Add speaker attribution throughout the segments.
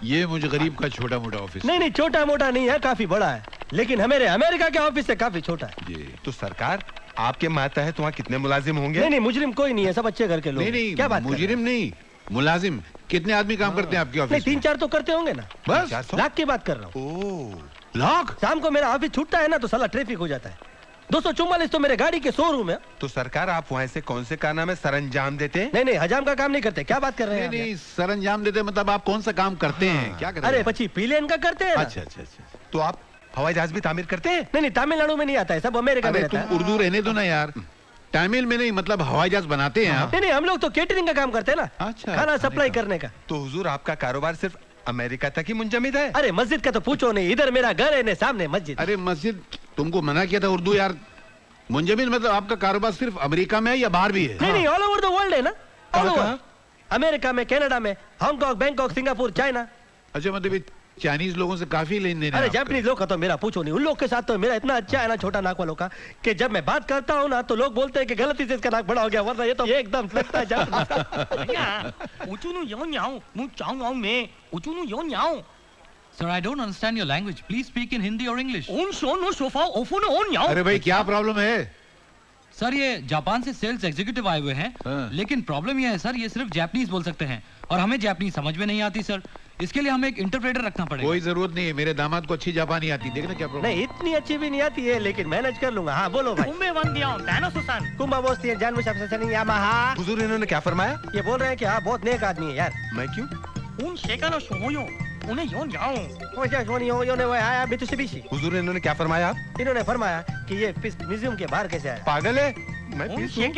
Speaker 1: ये मुझे गरीब का छोटा मोटा ऑफिस।
Speaker 2: नहीं नहीं, छोटा मोटा नहीं है, काफी बड़ा है, लेकिन हमारे अमेरिका के ऑफिस से काफी छोटा है।
Speaker 1: जी।
Speaker 3: तो सरकार आपके मातहत वहाँ कितने मुलाजिम होंगे?
Speaker 2: नहीं नहीं, मुजरिम कोई नहीं है, सब अच्छे घर के लोग।
Speaker 1: नहीं नहीं,
Speaker 2: क्या बात
Speaker 1: मुजरिम नहीं, मुलाजिम। कितने आदमी काम करते हैं आपके ऑफिस
Speaker 2: नहीं, 3-4 तो करते होंगे ना।
Speaker 1: बस
Speaker 3: 400?
Speaker 2: लाख की बात कर रहा हूँ।
Speaker 3: ओह,
Speaker 1: लाख?
Speaker 2: शाम को मेरा ऑफिस छूटता है ना तो साला ट्रैफिक हो जाता है। 244 तो मेरे गाड़ी के शोरूम है।
Speaker 3: तो सरकार आप वहाँ से कौन से कारनामे सरंजाम देते हैं?
Speaker 2: नहीं नहीं, हजाम का काम नहीं करते। क्या बात कर रहे हैं
Speaker 1: नहीं
Speaker 2: आप
Speaker 1: नहीं, सरंजाम देते मतलब आप कौन सा काम करते हैं, क्या करते
Speaker 2: अरे
Speaker 1: हैं?
Speaker 2: 25 पिलियन का करते हैं ना।
Speaker 1: अच्छा अच्छा अच्छा।
Speaker 3: तो आप हवाई जहाज भी तामीर करते हैं?
Speaker 2: नहीं नहीं, तमिलनाडु में नहीं आता है, सब अमेरिका में
Speaker 1: अरे
Speaker 2: रहता
Speaker 1: तुम
Speaker 2: है।
Speaker 1: उर्दू रहने दो ना यार। तमिल में नहीं, मतलब हवाई जहाज बनाते हैं आप?
Speaker 2: नहीं नहीं, हम लोग तो केटरिंग का काम करते हैं ना।
Speaker 1: अच्छा,
Speaker 2: खाना सप्लाई करने का।
Speaker 3: तो हुजूर आपका कारोबार सिर्फ अमेरिका तक ही मुंजमिद है?
Speaker 2: अरे मस्जिद का तो पूछो नहीं, इधर मेरा घर है, सामने मस्जिद।
Speaker 1: अरे मस्जिद, तुमको मना किया था उर्दू यार। मुंजमिल मतलब आपका कारोबार सिर्फ अमेरिका में है या बाहर भी है?
Speaker 2: नहीं नहीं, ऑल ओवर द वर्ल्ड है ना। ऑल
Speaker 3: कहाँ?
Speaker 2: ओवर, अमेरिका में, कनाडा में, हांगकांग, बैंकॉक, सिंगापुर, चाइना।
Speaker 1: अच्छा, मतलब ये चाइनीज लोगों से काफी लेन देन है
Speaker 2: अरे
Speaker 1: आपका।
Speaker 2: जापानीज लोग का तो मेरा पूछो नहीं, उन लोग के साथ तो मेरा इतना अच्छा है ना, छोटा नाक वालों का, कि जब मैं बात करता हूँ ना तो लोग बोलते हैं कि गलती से इसका नाक बड़ा हो गया, वरना ये तो एकदम लगता है Japanese.
Speaker 4: Sir, I don't understand your language. Please speak in Hindi or English.
Speaker 1: अरे भाई क्या प्रॉब्लम है?
Speaker 4: सर ये जापान से सेल्स एग्जीक्यूटिव आए हुए हैं,
Speaker 1: हाँ।
Speaker 4: लेकिन प्रॉब्लम ये है सर, ये सिर्फ जापानीज बोल सकते हैं और हमें जापानीज समझ में नहीं आती सर। इसके लिए हमें एक इंटरप्रेटर रखना पड़ेगा।
Speaker 1: कोई जरूरत नहीं है, मेरे दामाद को अच्छी जापानी आती। देखना क्या प्रॉब्लम।
Speaker 2: नहीं, इतनी अच्छी भी नहीं आती है, लेकिन मैनेज कर लूंगा। हाँ बोलो भाई। कुंभा जानू शब्द यामाहा।
Speaker 3: हुजूर इन्होंने क्या फरमाया?
Speaker 2: ये बोल रहे हैं कि हाँ बहुत नेक आदमी है यार।
Speaker 3: मैं क्यों? हुजूर इन्होंने क्या फरमाया?
Speaker 2: इन्होंने फरमाया कि ये पीस म्यूजियम के बाहर कैसे आया।
Speaker 3: पागल है? मैं पीस हूँ।
Speaker 2: ये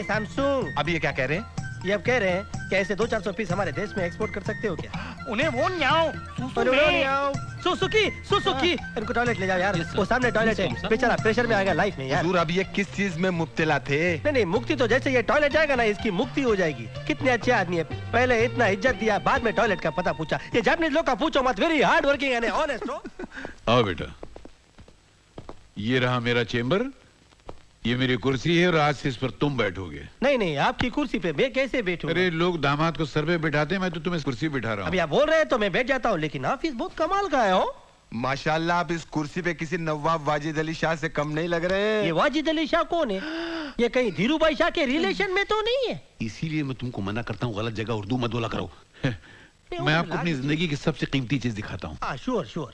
Speaker 2: सैमसंग।
Speaker 3: अब ये क्या कह रहे हैं?
Speaker 2: ये अब कह रहे हैं कि ऐसे 200-400 पीस हमारे देश में एक्सपोर्ट कर सकते हो क्या? सुसुकी, इनको टॉयलेट ले जाओ यार।
Speaker 4: Yes, sir.
Speaker 2: वो सामने टॉयलेट
Speaker 4: Please come,
Speaker 2: है,
Speaker 4: sir.
Speaker 2: बेचारा प्रेशर में आ गया लाइफ में यार।
Speaker 3: हुजूर अब ये किस चीज में मुब्तला थे?
Speaker 2: नहीं नहीं, मुक्ति तो जैसे ये टॉयलेट जाएगा ना, इसकी मुक्ति हो जाएगी। कितने अच्छे आदमी है, पहले इतना इज्जत दिया, बाद में टॉयलेट का पता पूछा। ये जापानीज लोग का पूछो मत, very hard working and honest हो।
Speaker 1: आओ बेटा, ये रहा मेरा चेम्बर, ये मेरी कुर्सी है और आज से इस पर तुम बैठोगे।
Speaker 2: नहीं नहीं, आपकी कुर्सी पे मैं कैसे बैठूं?
Speaker 1: अरे लोग दामाद को सर पे बैठाते हैं, मैं तो तुम्हें कुर्सी पे बिठा रहा
Speaker 2: अभी
Speaker 1: हूँ।
Speaker 2: आप बोल रहे हैं तो मैं बैठ जाता हूँ, लेकिन ऑफिस बहुत कमाल का है हो।
Speaker 3: माशाल्लाह, आप इस कुर्सी पे किसी नवाब वाजिद अली शाह से कम नहीं लग रहे
Speaker 2: ये
Speaker 3: हैं।
Speaker 2: वाजिद अली शाह कौन है? ये कहीं धीरू भाई शाह के रिलेशन में तो नहीं है?
Speaker 1: इसीलिए मैं तुमको मना करता हूँ, गलत जगह उर्दू मत बोला करो। मैं
Speaker 2: वो
Speaker 1: आपको अपनी
Speaker 2: लाग-
Speaker 1: जिंदगी की सबसे कीमती चीज दिखाता हूँ।
Speaker 2: हाँ श्योर श्योर।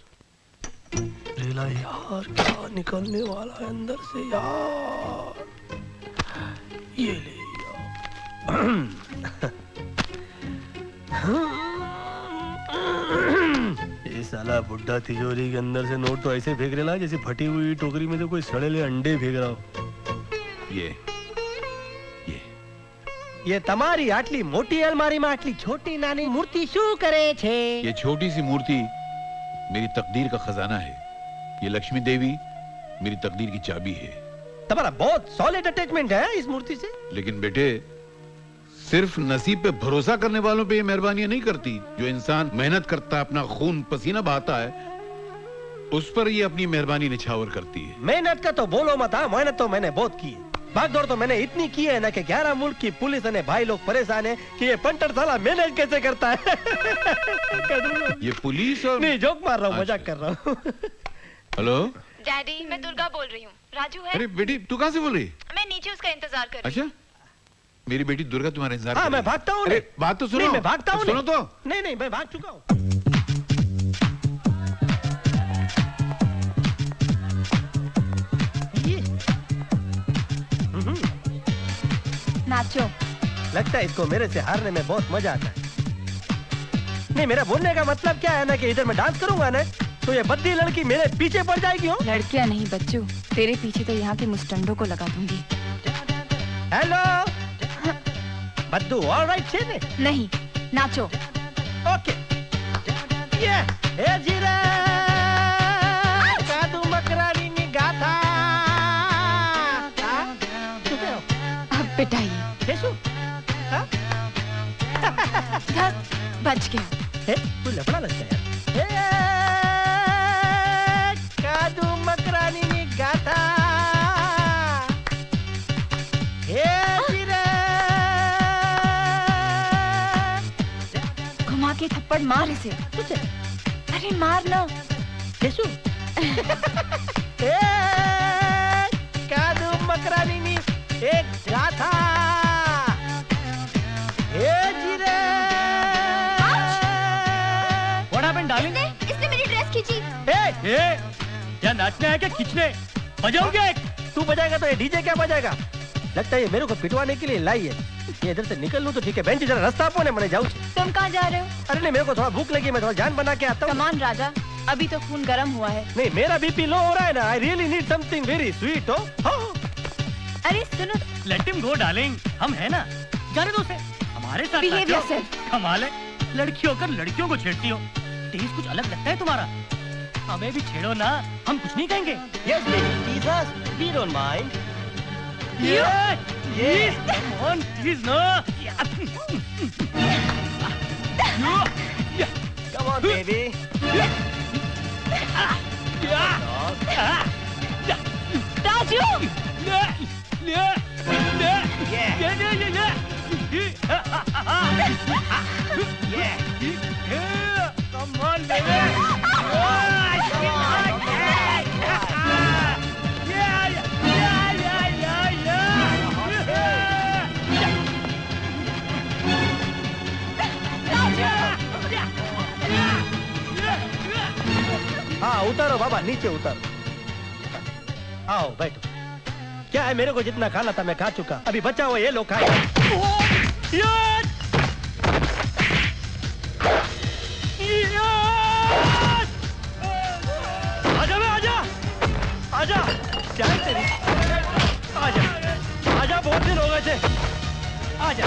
Speaker 2: लीला यार, क्या निकलने वाला है अंदर से यार। ये ले ये साला बुड्ढा तिजोरी के अंदर से नोट तो ऐसे फेंक रहा जैसे फटी हुई टोकरी में से कोई सड़ेले अंडे फेंक रहा हो।
Speaker 1: ये
Speaker 2: ये તમારી આટલી મોટી અલમારીમાં આટલી छोटी નાની મૂર્તિ શું કરે છે?
Speaker 1: ये छोटी सी मूर्ति मेरी तकदीर का खजाना है। ये लक्ष्मी देवी मेरी तकदीर की चाबी है।
Speaker 2: તમારા बहुत सॉलिड अटैचमेंट है इस मूर्ति से।
Speaker 1: लेकिन बेटे, सिर्फ नसीब पे भरोसा करने वालों पे ये मेहरबानियां नहीं करती। जो इंसान मेहनत करता है, अपना खून पसीना बहाता है, उस पर ये अपनी मेहरबानी निछावर करती है।
Speaker 2: मेहनत का तो बोलो मत, हाँ मेहनत तो मैंने बहुत की है। भागदौड़ तो मैंने इतनी की है ना कि 11 मुल्क की पुलिस और भाई लोग परेशान है कि ये पंटर साला मैनेज कैसे करता है।
Speaker 1: ये पुलिस और
Speaker 2: नहीं, जोक मार रहा हूँ,
Speaker 1: अच्छा।
Speaker 2: मजाक कर रहा हूँ।
Speaker 1: हेलो,
Speaker 5: डैडी, मैं दुर्गा बोल रही हूँ। राजू है?
Speaker 1: अरे बेटी तू कहाँ से बोल रही?
Speaker 5: मैं नीचे उसका इंतजार कर रही हूँ।
Speaker 1: अच्छा, मेरी बेटी दुर्गा तुम्हारा इंतजार
Speaker 2: हाँ
Speaker 1: कर
Speaker 2: मैं
Speaker 1: रही है।
Speaker 2: भागता हूँ।
Speaker 1: अरे बात तो सुनो।
Speaker 2: नहीं मैं भागता हूँ।
Speaker 1: सुनो तो।
Speaker 2: नहीं नहीं, मैं भाग चुका हूँ।
Speaker 5: नाचो।
Speaker 2: लगता है इसको मेरे से हारने में बहुत मजा आता है। नहीं, मेरा बोलने का मतलब क्या है ना कि इधर मैं डांस करूंगा ना तो ये बद्दी लड़की मेरे पीछे पड़ जाएगी। हो
Speaker 5: लड़कियां नहीं बच्चू, तेरे पीछे तो यहाँ के मुस्टंडों को लगा दूंगी।
Speaker 2: हेलो बद्दू, ऑलराइट छे ने?
Speaker 5: नहीं, नाचो।
Speaker 2: ओके ये ए जीरा कादू मकरानी नी गाथा।
Speaker 5: अब पिटाइए।
Speaker 2: केशु
Speaker 5: धत, बच गया।
Speaker 2: ए तू लफड़ा लगता है यार। ए कादू मकरानी नी गाथा। ए जीरा
Speaker 5: ये थप्पड़ मार इसे।
Speaker 2: तुझे
Speaker 5: अरे मार ना।
Speaker 2: केशु कादू मकरानी एक गाथा जीरे।
Speaker 4: What happened, darling?
Speaker 5: इसने मेरी ड्रेस खींची।
Speaker 2: क्या नाचना है क्या खींचने? बजाओगे? तू बजाएगा तो ये डीजे क्या बजाएगा? लगता है ये मेरे को पिटवाने के लिए लाई है। ये इधर से निकल लूं तो ठीक है। बेंच जरा रास्ता आपने मैंने जाऊँ।
Speaker 5: तुम कहाँ जा रहे हो?
Speaker 2: अरे नहीं, मेरे को थोड़ा भूख लगी, मैं थोड़ा जान बना के आता हूँ।
Speaker 5: कमान राजा, अभी तो खून गर्म हुआ है।
Speaker 2: नहीं, मेरा बीपी लो हो रहा है ना। I really need something very sweet.
Speaker 5: अरे सुनो,
Speaker 6: लेट हिम गो डार्लिंग, हम है ना, जाने दो उसे, हमारे साथ
Speaker 5: Behave
Speaker 6: नाचो।
Speaker 5: yourself.
Speaker 6: कमाल है, लड़की होकर लड़कियों को छेड़ती हो। टेस्ट कुछ अलग लगता है तुम्हारा। हमें भी छेड़ो ना, हम कुछ नहीं कहेंगे।
Speaker 2: Yes, baby, tease us. We don't mind.
Speaker 6: Yes, come on, please no.
Speaker 2: Come on, baby.
Speaker 5: Raju.
Speaker 6: Come on, baby.
Speaker 2: हाँ, उतारो बाबा, नीचे उतारो। आओ बैठो। क्या है, मेरे को जितना खाना था मैं खा चुका, अभी बचा हुआ ये लोग खाएगा। आजा बे, आजा आजा, क्या है तेरी? आजा आजा, बहुत दिन हो गए थे। आजा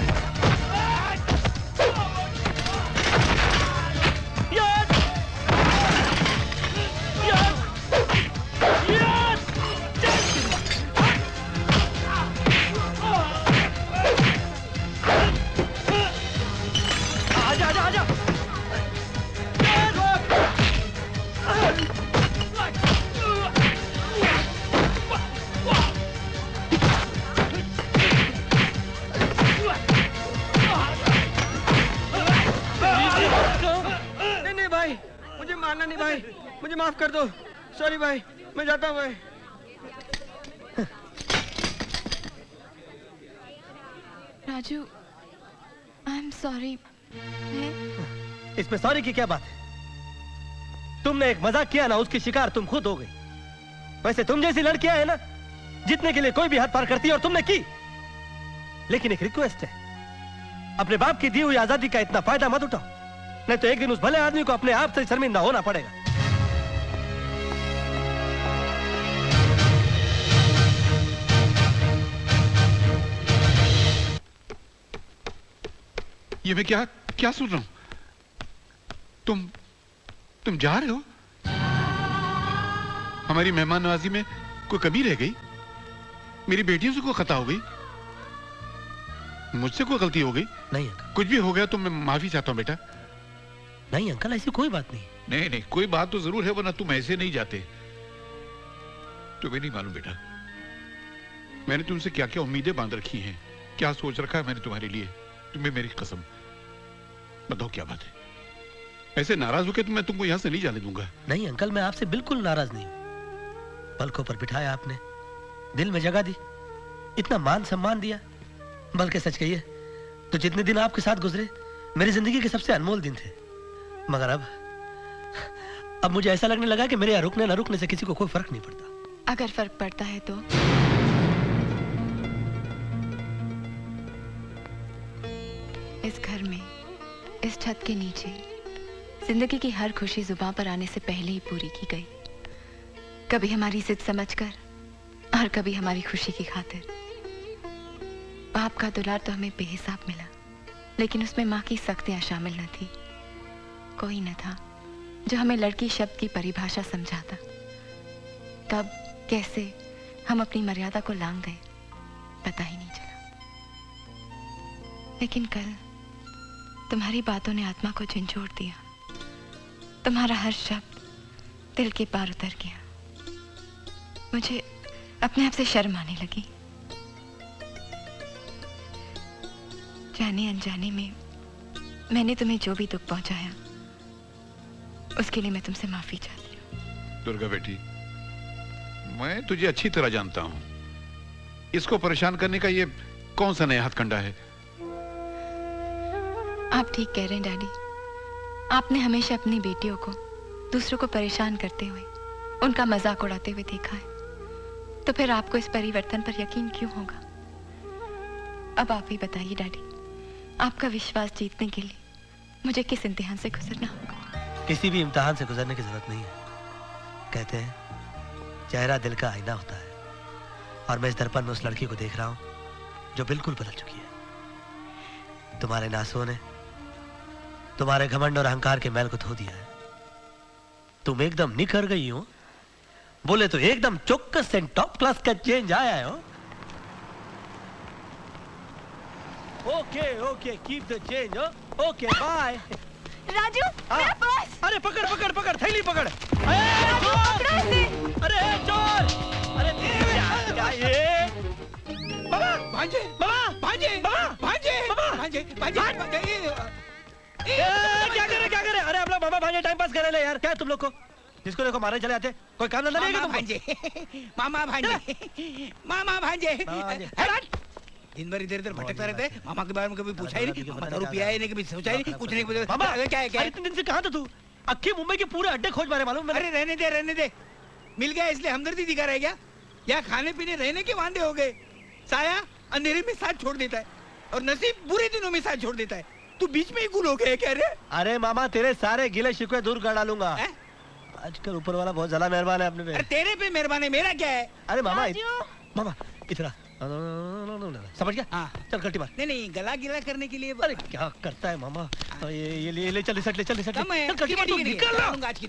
Speaker 2: मुझे माफ कर दो। सॉरी भाई, मैं जाता हूँ भाई।
Speaker 5: Raju, I am sorry.
Speaker 2: इसमें सॉरी की क्या बात है? तुमने एक मजाक किया ना, उसकी शिकार तुम खुद हो गई। वैसे तुम जैसी लड़कियां है ना, जीतने के लिए कोई भी हद पार करती है, और तुमने की। लेकिन एक रिक्वेस्ट है, अपने बाप की दी हुई आजादी का इतना फायदा मत उठाओ, नहीं तो एक दिन उस भले आदमी को अपने आप से शर्मिंदा होना पड़ेगा।
Speaker 1: ये मैं क्या क्या सुन रहा हूं? तुम जा रहे हो? हमारी मेहमान नवाजी में कोई कमी रह गई? मेरी बेटियों से कोई खता हो गई? मुझसे कोई गलती हो गई?
Speaker 2: नहीं अंकल।
Speaker 1: कुछ भी हो गया तो मैं माफी चाहता हूं बेटा।
Speaker 2: नहीं अंकल, ऐसी कोई बात नहीं।
Speaker 1: नहीं नहीं, कोई बात तो जरूर है, वरना तुम ऐसे नहीं जाते। तुम्हें नहीं मालूम बेटा, मैंने तुमसे क्या क्या उम्मीदें बांध रखी हैं, क्या सोच रखा है मैंने तुम्हारे लिए। तुम्हें मेरी कसम, बताओ क्या बात है? ऐसे नाराज होकर तो मैं तुमको यहां से नहीं जाने दूंगा।
Speaker 2: नहीं अंकल, मैं आपसे बिल्कुल नाराज नहीं हूं। पलकों पर बिठाया आपने, दिल में जगह दी, इतना मान सम्मान दिया। बल्कि सच कहिए तो जितने दिन आपके साथ गुजरे मेरी जिंदगी के सबसे अनमोल दिन थे। मगर अब मुझे ऐसा लगने लगा कि मेरे यहाँ रुकने न रुकने से किसी को कोई फर्क नहीं पड़ता।
Speaker 5: अगर फर्क पड़ता है तो इस घर में, इस छत के नीचे जिंदगी की हर खुशी जुबान पर आने से पहले ही पूरी की गई। कभी हमारी जिद समझकर और कभी हमारी खुशी की खातिर। बाप का दुलार तो हमें बेहिसाब मिला, लेकिन उसमें माँ की सख्तियां शामिल न थी। कोई न था जो हमें लड़की शब्द की परिभाषा समझाता। कब कैसे हम अपनी मर्यादा को लांघ गए पता ही नहीं चला। लेकिन कल तुम्हारी बातों ने आत्मा को झंझोड़ दिया। तुम्हारा हर शब्द दिल के पार उतर गया। मुझे अपने आप से शर्म आने लगी। जाने अनजाने में मैंने तुम्हें जो भी दुख पहुंचाया उसके लिए मैं तुमसे माफी चाहती हूँ।
Speaker 1: दुर्गा बेटी, मैं तुझे अच्छी तरह जानता हूं। इसको परेशान करने का ये कौन सा नया हथकंडा है?
Speaker 5: आप ठीक कह रहे हैं डैडी। आपने हमेशा अपनी बेटियों को दूसरों को परेशान करते हुए उनका मजाक उड़ाते हुए देखा है, तो फिर आपको इस परिवर्तन पर यकीन क्यों होगा? अब आप ही बताइए डैडी, आपका विश्वास जीतने के लिए मुझे किस इम्तिहान से गुजरना होगा?
Speaker 2: किसी भी इम्तिहान से गुजरने की जरूरत नहीं है। कहते हैं चेहरा दिल का आईना होता है, और मैं इस दर्पण में उस लड़की को देख रहा हूं जो बिल्कुल बदल चुकी है। तुम्हारे नासुओं ने तुम्हारे घमंड और अहंकार के मैल को धो दिया है। तुम एकदम निखर गई हो, बोले तो एकदम चौकस एंड टॉप क्लास का चेंज आया है हो। Okay okay, keep the change. Okay bye.
Speaker 5: Raju, मेरा पर्स!
Speaker 2: अरे पकड़ पकड़ पकड़, थैली पकड़। अरे चोर! अरे चोर! अरे क्या ये? बाबा
Speaker 7: भांजे,
Speaker 2: बाबा
Speaker 7: भांजे,
Speaker 2: बाबा
Speaker 7: भांजे,
Speaker 2: बाबा!
Speaker 7: भांजे, भांजे, भांजे,
Speaker 2: क्या करे? अरे आप लोग बाबा भांजे टाइम पास करे ले यार। क्या है तुम लोग को? जिसको देखो मारे चले आते, कोई काम धंधा नहीं है
Speaker 7: मामा
Speaker 2: क्या तुमको?
Speaker 7: भांजे, मामा भांजे, मामा भांजे।
Speaker 2: मामा भांजे।
Speaker 7: हट! दिन भर इधर उधर भटकता रहता है। मामा के बारे में कभी पूछा ही नहीं, मामा दारू पिया है नहीं, कभी सोचा ही नहीं, कुछ नहीं पूछा।
Speaker 2: मामा
Speaker 7: क्या है क्या है?
Speaker 2: इतने दिन से कहाँ था तू? अक्की मुंबई के पूरे अड्डे खोज मारे मालूम मैंने।
Speaker 7: अरे रहने दे, मिल गया इसलिए हमदर्दी दिखा रह गया। या खाने पीने रहने के वांदे हो गए। साया अंधेरे में साथ छोड़ देता है और नसीब बुरे दिनों में साथ छोड़ देता है। तू बीच में ही गुल हो गया क्या रे?
Speaker 2: अरे मामा तेरे सारे गिले शिकवे दूर कर डालूंगा।
Speaker 7: हैं?
Speaker 2: आजकल ऊपर वाला बहुत ज्यादा मेहरबान है अपने पे।
Speaker 7: अरे तेरे पे मेहरबान है, मेरा क्या है?
Speaker 2: अरे मामा मामा इतना समझ गया?
Speaker 7: हाँ।
Speaker 2: चल कल्टी मार।
Speaker 7: नहीं गला गिला करने के लिए
Speaker 2: अरे क्या करता है मामा? ये ले चल रिसट ले, चल रिसट
Speaker 7: कम है।
Speaker 2: चल कल्टी मार,
Speaker 7: ठीक
Speaker 2: तू
Speaker 7: है,
Speaker 2: निकल ना।
Speaker 7: लूंगा आज की